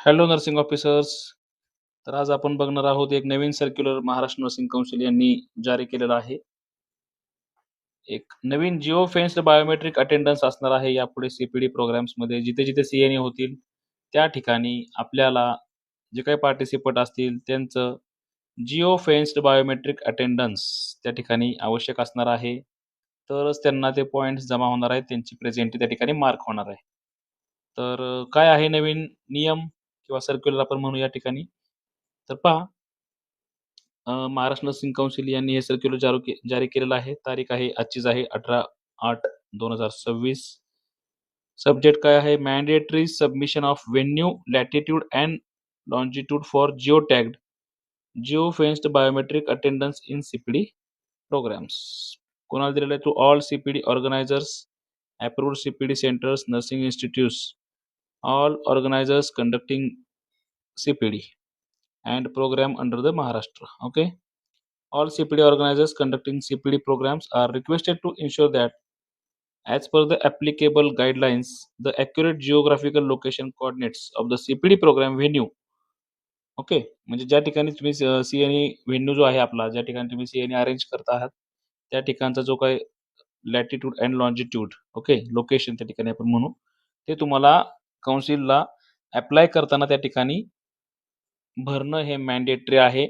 Hello nursing officers. तर आज आपण बघणार आहोत एक नवीन सर्क्युलर महाराष्ट्र नर्सिंग कौन्सिल यांनी जारी केलेला आहे. एक नवीन जिओ फेन्स्ड बायोमेट्रिक अटेंडन्स असणार आहे यापुढे सीपीडी प्रोग्राम्समध्ये. जिथे-जिथे सीएनए होतील त्या ठिकाणी आपल्याला जे काही पार्टिसिपंट असतील त्यांचं जिओ फेन्स्ड बायोमेट्रिक अटेंडन्स त्या ठिकाणी आवश्यक असणार आहे. तरच त्यांना ते पॉइंट्स जमा होणार आहेत. त्यांची प्रेझेंटी त्या ठिकाणी मार्क होणार आहे. तर काय आहे नवीन नियम किंवा सर्क्युलर आपण म्हणू या ठिकाणी? तर पहा, महाराष्ट्र नर्सिंग कौन्सिल यांनी हे सर्क्युलर जारी केलेलं आहे. तारीख आहे आजचीच आहे 18/8/2026. सब्जेक्ट काय आहे? Mandatory submission of venue, latitude and longitude for geo tagged geo fenced biometric attendance in CPD programs. कोणाला दिलेलं आहे? To all CPD organizers, approved CPD centres, nursing institutes, all organizers conducting CPD and program under the Maharashtra. Okay. All CPD organizers conducting CPD programs are requested to ensure that, as per the applicable guidelines, the accurate geographical location coordinates of the CPD program venue. Okay, म्हणजे ज्या ठिकाणी तुम्ही CNE venue जो आहे आपला, ज्या ठिकाणी तुम्ही सीएनई अरेंज करत आहात त्या ठिकाणचा जो काही latitude and longitude, okay, location त्या ठिकाणी आपण म्हणू, ते तुम्हाला काउन्सिलला अप्लाय करताना त्या ठिकाणी भरणं हे मॅन्डेटरी आहे.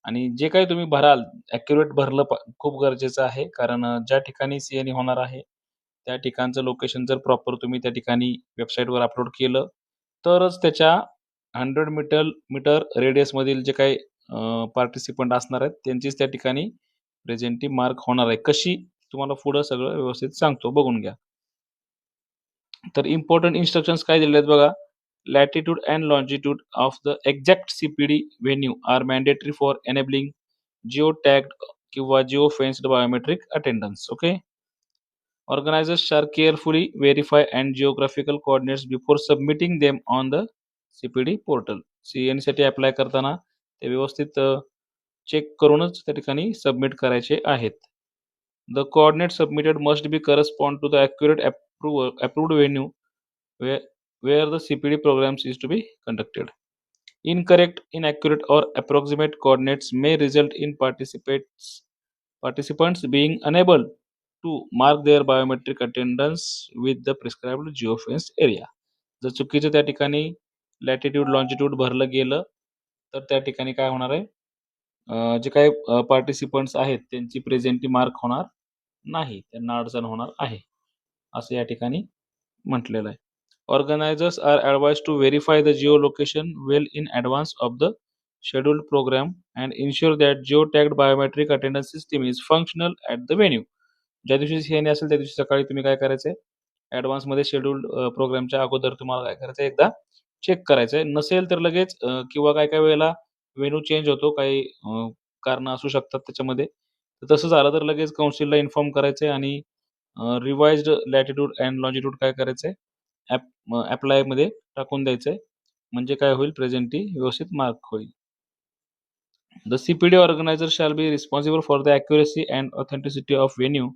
आणि जे काही तुम्ही भराल ॲक्युरेट भरलं खूप गरजेचं आहे. कारण ज्या ठिकाणी सीएनई होणार आहे त्या ठिकाणचं लोकेशन जर प्रॉपर तुम्ही त्या ठिकाणी वेबसाईटवर अपलोड केलं तरच त्याच्या 100 मीटर रेडियसमधील जे काही पार्टिसिपंट असणार आहेत त्यांचीच त्या ठिकाणी प्रेझेंटी मार्क होणार आहे. कशी? तुम्हाला पुढं सगळं व्यवस्थित सांगतो, बघून घ्या. तर इम्पॉर्टंट इन्स्ट्रक्शन्स काय दिलेले आहेत बघा. Latitude and longitude of the exact CPD venue are mandatory for enabling geo tagged किंवा geo fenced biometric attendance. Okay. Organizers shall carefully verify and geographical coordinates before submitting them on the CPD portal. CNE साठी apply करताना ते व्यवस्थित check करूनच त्या ठिकाणी submit करायचे आहेत. The coordinates submitted must be correspond to the accurate approved venue where the CPD programs is to be conducted. Incorrect, inaccurate, or approximate coordinates may result in participants being unable to mark their biometric attendance with the prescribed geofence area. जर चुकीचं त्या ठिकाणी latitude longitude भरलं गेलं तर त्या ठिकाणी काय होणार आहे? जे काही पार्टिसिपंट्स आहेत त्यांची प्रेझेंटी मार्क होणार नाही, त्यांना अडचण होणार आहे, असं या ठिकाणी म्हटलेलं आहे. Organizers are advised to verify the geolocation well in advance of the scheduled program and ensure that geotagged biometric attendance system is functional at the venue. ज्या दिवशी सीएनए असेल त्या दिवशी सकाळी तुम्ही काय करायचंय? ॲडव्हान्समध्ये शेड्यूल्ड प्रोग्रामच्या अगोदर तुम्हाला काय करायचं? एकदा चेक करायचंय. नसेल तर लगेच किंवा काही काही वेळेला व्हेन्यू चेंज होतो, काही कारणं असू शकतात त्याच्यामध्ये. तर तसं झालं तर लगेच काउन्सिलला इन्फॉर्म करायचंय आणि रिवाइज्ड लॅटिट्यूड अँड लॉन्जिट्यूड काय करायचंय? अप्लायमध्ये टाकून द्यायचंय. म्हणजे काय होईल? प्रेझेंटी व्यवस्थित मार्क होईल. The CPD organizer shall be responsible for the accuracy and authenticity of venue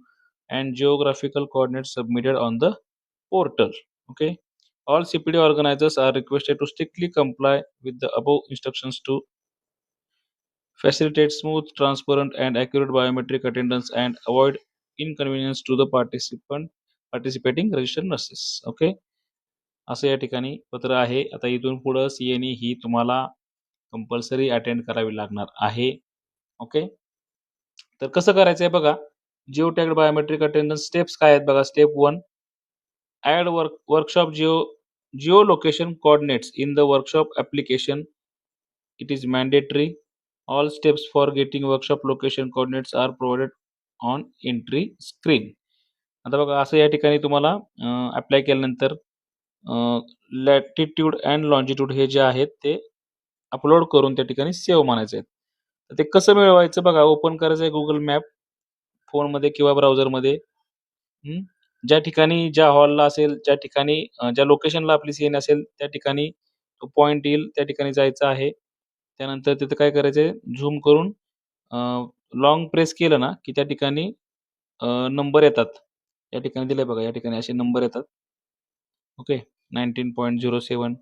and geographical coordinates submitted on the portal. Okay. All CPD organizers are requested to strictly comply with the above instructions to facilitate smooth, transparent, and accurate biometric attendance and avoid inconvenience to the participating registered nurses. Okay. असं या ठिकाणी पत्र आहे. आता इथून पुढं CNE ही तुम्हाला compulsory attend करावी लागणार आहे. ओके. तर कसं करायचंय बघा. Geo tagged biometric attendance steps काय आहेत बघा. Step 1, add workshop geo location coordinates in the workshop application. It is mandatory. All steps for getting workshop location coordinates are provided on entry screen. आता बघा असं या ठिकाणी तुम्हाला अप्लाय केल्यानंतर लॅटिट्यूड अँड लॉन्जिट्यूड हे जे आहेत ते अपलोड करून त्या ठिकाणी सेव्ह म्हणायचे आहेत. तर ते कसं मिळवायचं बघा. ओपन करायचं आहे गुगल मॅप फोनमध्ये किंवा ब्राउझरमध्ये. ज्या ठिकाणी ज्या हॉलला असेल, ज्या ठिकाणी ज्या लोकेशनला आपली सीएन असेल त्या ठिकाणी तो पॉइंट येईल, त्या ठिकाणी जायचं आहे. त्यानंतर तिथं काय करायचंय? झूम करून लॉंग प्रेस केलं ना की त्या ठिकाणी नंबर येतात. या ठिकाणी दिले बघा. या ठिकाणी असे नंबर येतात. ओके. 19.07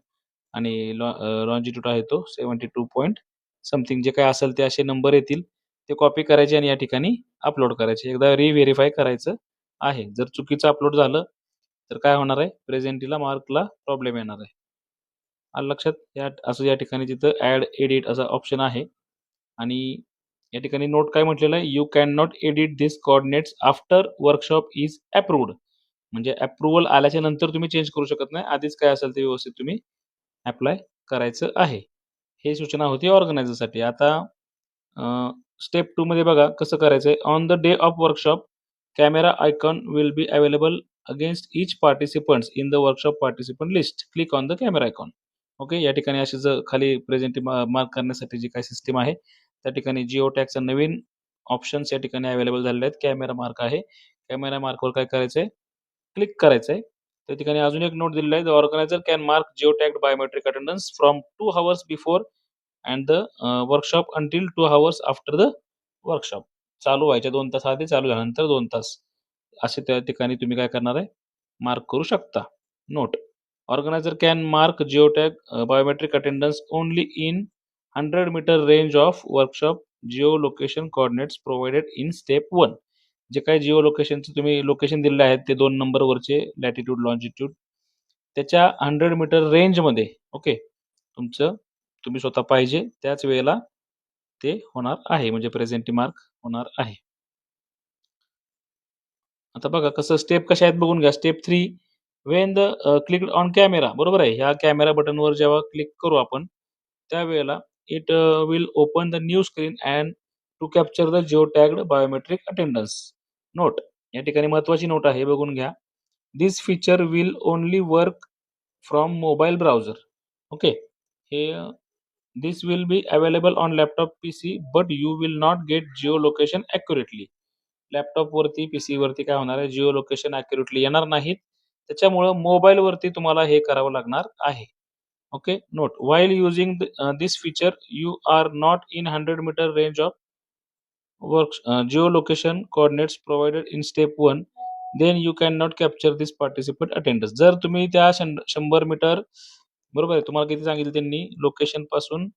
आणि लॉन्जिट्यूड आहे तो 72 पॉइंट समथिंग जे काही असेल ते असे नंबर येतील. ते कॉपी करायचे आणि या ठिकाणी अपलोड करायचे. एकदा रिव्हेरिफाय करायचं आहे. जर चुकीचं अपलोड झालं, तर काय होणार आहे? प्रेझेंटीला मार्कला प्रॉब्लेम येणार आहे. आलं लक्षात? असं या ठिकाणी तिथं ॲड एडिट असा ऑप्शन आहे आणि या ठिकाणी नोट काय म्हटलेलं आहे? You can not edit this coordinates after workshop is approved. म्हणजे अप्रूव्हल आल्याच्या नंतर तुम्ही चेंज करू शकत नाही. आधीच काय असेल ते व्यवस्थित तुम्ही ॲप्लाय करायचं आहे. ही सूचना होती ऑर्गनायझरसाठी. आता स्टेप 2 मध्ये बघा कसं करायचंय. On the day of workshop, camera icon will be available against each participants in the workshop participant list. Click on the camera icon. Okay. या ठिकाणी अशी जर खाली मार्क करण्यासाठी जी काही सिस्टम आहे, त्या ठिकाणी जिओ टॅगचा नवीन ऑप्शन्स या ठिकाणी अवेलेबल झालेले आहेत. कॅमेरा मार्क आहे. कॅमेरा मार्कवर काय करायचंय? क्लिक करायचंय. त्या ठिकाणी अजून एक नोट दिलेला आहे. The organizer can mark geo tagged biometric attendance from 2 hours before and the workshop until 2 hours after the workshop. चालू व्हायच्या 2 तास आधी, चालू झाल्यानंतर 2 तास. असे त्या ठिकाणी तुम्ही काय करणार आहे? मार्क करू शकता. Note: organizer can mark geotag biometric attendance only in 100 metre range of workshop geo location coordinates provided in step 1. जे काही जिओ लोकेशनचे तुम्ही लोकेशन दिलेले आहेत ते 2 नंबरवरचे लॅटिट्यूड, लॉन्जिट्यूड त्याच्या 100 मीटर रेंजमध्ये ओके तुम्ही स्वतः पाहिजे त्याच वेळेला ते होणार आहे. म्हणजे प्रेझेंटी मार्क होणार आहे. आता बघा कसं स्टेप कशा आहेत बघून घ्या. Step 3 Wien the click on camera. बरोबर आहे. ह्या कॅमेरा बटनवर जेव्हा क्लिक करू आपण त्यावेळेला it will open the new screen and to capture the geo tagged biometric attendance. Note: या ठिकाणी महत्वाची नोट आहे बघून घ्या. This feature will only work from mobile browser. Okay. हे this will be available on laptop PC but you will not get geo location accurately. लॅपटॉपवरती पीसीवरती काय होणार आहे? जिओ लोकेशन ॲक्युरेटली येणार नाहीत. त्याच्यामुळं मोबाईलवरती तुम्हाला हे करावं लागणार आहे. Okay. Note: while using this feature you are not in 100 metre range of geo location coordinates provided in step 1 then you can not capture this participant attendance. जर तुम्ही त्या 100 मीटर बरोबर आहे. तुम्हाला किती सांगितलं त्यांनी लोकेशन पासून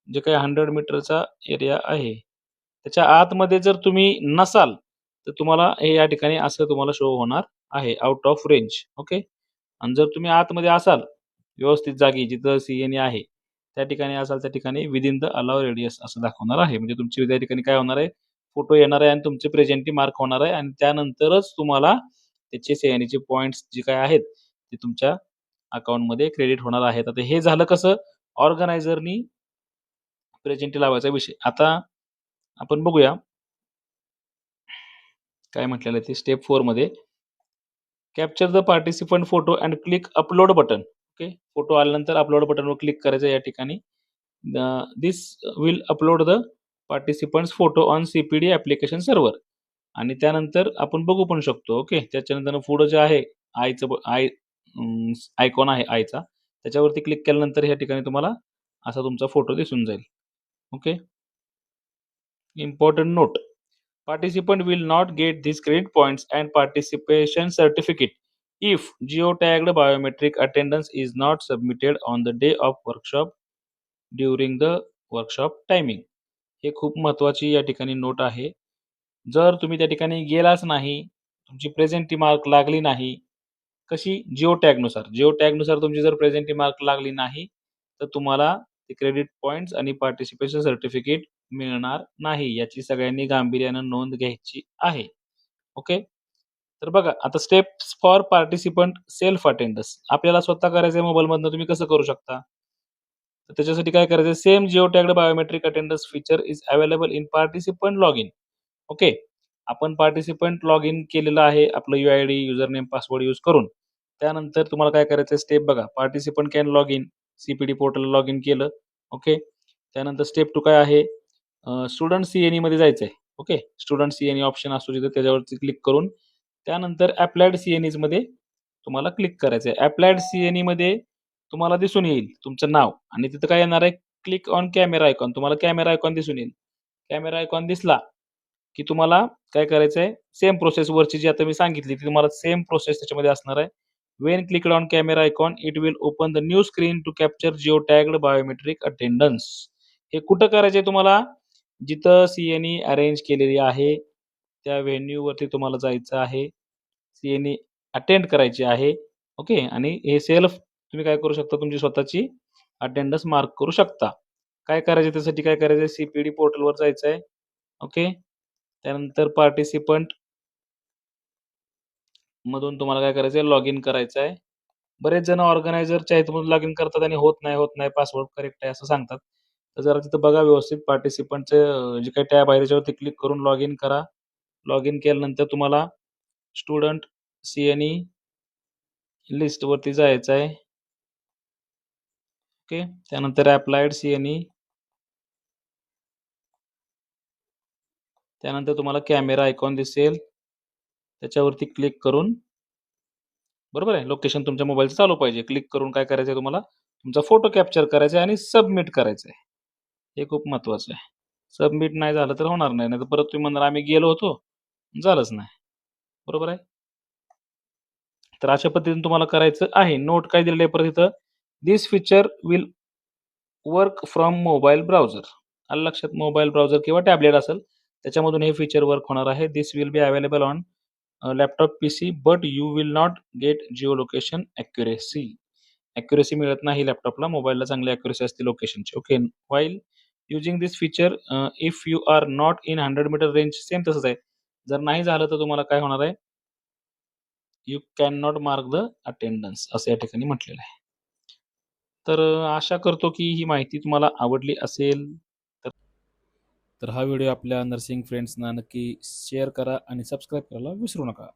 जे काही 100 मीटरचा एरिया आहे त्याच्या आतमध्ये जर तुम्ही नसाल तर तुम्हाला हे या ठिकाणी असं तुम्हाला शो होणार आहे आउट ऑफ रेंज. ओके. आणि जर तुम्ही आतमध्ये असाल व्यवस्थित जागी जिथं सीएनई आहे त्या ठिकाणी असाल त्या ठिकाणी विदिन द अलाव रेडियस असं दाखवणार आहे. म्हणजे तुमची त्या ठिकाणी काय होणार आहे? फोटो येणार आहे आणि तुमचे प्रेझेंटी मार्क होणार आहे आणि त्यानंतरच तुम्हाला त्याचे सीएनईचे पॉइंट्स जे काय आहेत ते तुमच्या अकाउंटमध्ये क्रेडिट होणार आहेत. आता हे झालं कसं? ऑर्गनायझरनी प्रेझेंटी लावायचा विषय. आता आपण बघूया काय म्हटलेलं आहे ते स्टेप 4 मध्ये. Capture the participant photo and click upload button. Okay. Photo आल्यानंतर अपलोड बटनवर क्लिक करायचं या ठिकाणी. This will upload the participants photo on CPD application server. आणि त्यानंतर आपण बघू पण शकतो. ओके. त्याच्यानंतर पुढं जे आहे आयकॉन आहे आयचा त्याच्यावरती क्लिक केल्यानंतर या ठिकाणी तुम्हाला असा तुमचा फोटो दिसून जाईल. Okay. Important note: participant will not get these credit points and participation certificate if geotagged biometric attendance is not submitted on the day of workshop during the workshop timing. हे खूप महत्वाची या ठिकाणी नोट आहे. जर तुम्ही त्या ठिकाणी गेलाच नाही, तुमची प्रेझेंटी मार्क लागली नाही, कशी? जिओ टॅगनुसार तुमची जर प्रेझेंटी मार्क लागली नाही तर तुम्हाला ते क्रेडिट पॉइंट्स आणि पार्टिसिपेशन सर्टिफिकेट मिळणार नाही. याची सगळ्यांनी गांभीर्यानं नोंद घ्यायची आहे. ओके. तर बघा आता steps for participant self attendance. आपल्याला स्वतः करायचंय मोबाईलमधनं. तुम्ही कसं करू शकता? तर त्याच्यासाठी काय करायचं? Same Jio tagged biometric attendance feature is available in participant log in. Okay. आपण पार्टिसिपंट लॉग इन केलेलं आहे आपलं UID user name password use करून. त्यानंतर तुम्हाला काय करायचं स्टेप बघा. Participant can log in. CPD पोर्टलला लॉग इन केलं. ओके. त्यानंतर स्टेप 2 काय आहे? स्टुडंट सीएनई मध्ये जायचंय. ओके. स्टुडंट सीएनई ऑप्शन असतो तिथे त्याच्यावरती क्लिक करून त्यानंतर अप्लाइड सीएनईज मध्ये तुम्हाला क्लिक करायचंय. अप्लाइड सीएनई मध्ये तुम्हाला दिसून येईल तुमचं नाव आणि तिथं काय येणार आहे? Click on camera icon. तुम्हाला कॅमेरा आयकॉन दिसून येईल. कॅमेरा आयकॉन दिसला की तुम्हाला काय करायचंय? सेम प्रोसेस वरची जी आता मी सांगितली ती तुम्हाला सेम प्रोसेस त्याच्यामध्ये असणार आहे. When clicked on camera icon, it will open the new screen to capture geotagged biometric attendance. हे कुठं करायचंय तुम्हाला? जिथं सीएनी अरेंज केलेली आहे त्या व्हेन्यूवरती तुम्हाला जायचं आहे. सीएनी अटेंड करायची आहे. ओके. आणि हे सेल्फ तुम्ही काय करू शकता, तुमची स्वतःची अटेंडन्स मार्क करू शकता. काय करायचं त्यासाठी, काय करायचंय, सीपीडी पोर्टलवर जायचंय. ओके. त्यानंतर पार्टिसिपंट मधून तुम्हाला काय करायचंय, लॉग इन करायचं आहे. बरेच जण ऑर्गनायझरच्या ह्याच्यामधून लॉग इन करतात आणि होत नाही, पासवर्ड करेक्ट आहे असं सांगतात. तर जरा तिथं बघा व्यवस्थित पार्टिसिपंटचं जे काही टॅब आहे त्याच्यावरती क्लिक करून लॉग इन करा. लॉग इन केल्यानंतर तुम्हाला स्टुडंट सीएनई लिस्टवरती जायचं आहे. ओके. त्यानंतर अप्लाइड सीएनई, त्यानंतर तुम्हाला कॅमेरा आयकॉन दिसेल, त्याच्यावरती क्लिक करून, बरोबर आहे, लोकेशन तुमच्या मोबाईलचं चालू पाहिजे. क्लिक करून काय करायचं आहे, तुम्हाला तुमचा फोटो कॅप्चर करायचा आहे आणि सबमिट करायचं आहे. हे खूप महत्वाचं आहे. सबमिट नाही झालं तर होणार नाही. नाहीतर परत तुम्ही म्हणणार आम्ही गेलो होतो, झालंच नाही. बरोबर आहे. तर अशा पद्धतीने तुम्हाला करायचं आहे. नोट काय दिलेलं आहे परत इथं, this feature will work from mobile browser. आलं लक्षात? मोबाईल ब्राउझर किंवा टॅबलेट असेल त्याच्यामधून हे फीचर वर्क होणार आहे. This will be available on laptop PC but you will not get geo location accuracy. Accuracy मिळत नाही लॅपटॉपला, मोबाईलला चांगली ॲक्युरेसी असते लोकेशनची. Okay. While using this feature if you are not in 100 metre range, same तसंच आहे. जर नाही झालं तर तुम्हाला काय होणार आहे, you can not mark the attendance असं या ठिकाणी म्हटलेलं आहे. तर आशा करतो की ही माहिती तुम्हाला आवडली असेल. तर हा व्हिडिओ आपल्या नर्सिंग फ्रेंड्सना नक्की शेअर करा आणि सबस्क्राईब करायला विसरू नका.